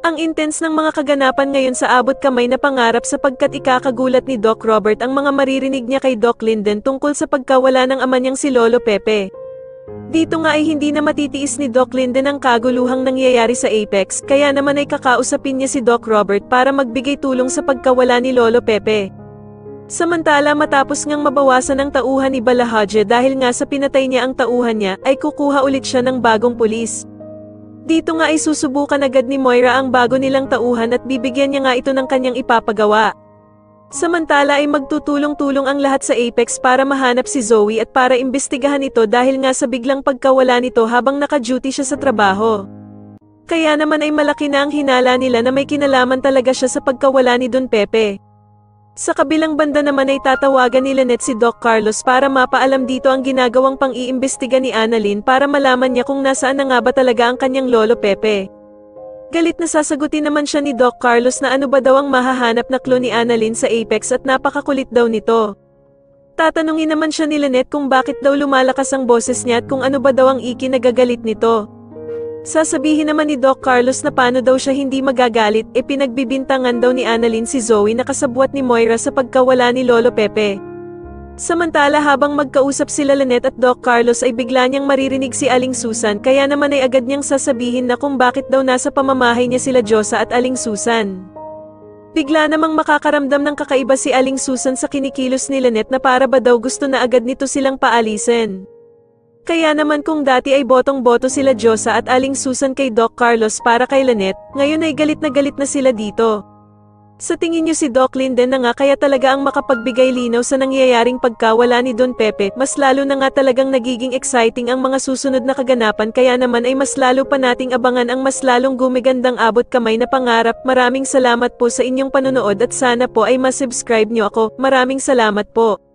Ang intense ng mga kaganapan ngayon sa abot kamay na pangarap sapagkat ikakagulat ni Doc Robert ang mga maririnig niya kay Doc Linden tungkol sa pagkawala ng ama niyang si Lolo Pepe. Dito nga ay hindi na matitiis ni Doc Linden ang kaguluhang nangyayari sa Apex, kaya naman ay kakausapin niya si Doc Robert para magbigay tulong sa pagkawala ni Lolo Pepe. Samantala matapos ngang mabawasan ang tauhan ni Balahaje dahil nga sa pinatay niya ang tauhan niya, ay kukuha ulit siya ng bagong pulis. Dito nga ay susubukan agad ni Moira ang bago nilang tauhan at bibigyan niya nga ito ng kanyang ipapagawa. Samantala ay magtutulong-tulong ang lahat sa Apex para mahanap si Zoe at para imbestigahan ito dahil nga sa biglang pagkawala nito habang naka-duty siya sa trabaho. Kaya naman ay malaki na ang hinala nila na may kinalaman talaga siya sa pagkawala ni Don Pepe. Sa kabilang banda naman ay tatawagan ni Lynette si Doc Carlos para mapaalam dito ang ginagawang pang-iimbestiga ni Annalyn para malaman niya kung nasaan na nga ba talaga ang kanyang Lolo Pepe. Galit na sasagutin naman siya ni Doc Carlos na ano ba daw ang mahahanap na clue ni Annalyn sa Apex at napakakulit daw nito. Tatanungin naman siya ni Lynette kung bakit daw lumalakas ang boses niya at kung ano ba daw ang ikinagagalit nito. Sasabihin naman ni Doc Carlos na paano daw siya hindi magagalit, pinagbibintangan daw ni Annalyn si Zoe na kasabwat ni Moira sa pagkawala ni Lolo Pepe. Samantala habang magkausap sila Lynette at Doc Carlos ay bigla niyang maririnig si Aling Susan kaya naman ay agad niyang sasabihin na kung bakit daw nasa pamamahay niya sila Diyosa at Aling Susan. Bigla namang makakaramdam ng kakaiba si Aling Susan sa kinikilos ni Lynette na para ba daw gusto na agad nito silang paalisin. Kaya naman kung dati ay botong-boto sila Diyosa at Aling Susan kay Doc Carlos para kay Lynette, ngayon ay galit na sila dito. Sa tingin niyo si Doc Linden na nga kaya talaga ang makapagbigay linaw sa nangyayaring pagkawala ni Don Pepe, mas lalo na nga talagang nagiging exciting ang mga susunod na kaganapan kaya naman ay mas lalo pa nating abangan ang mas lalong gumigandang abot kamay na pangarap. Maraming salamat po sa inyong panonood at sana po ay masubscribe niyo ako. Maraming salamat po.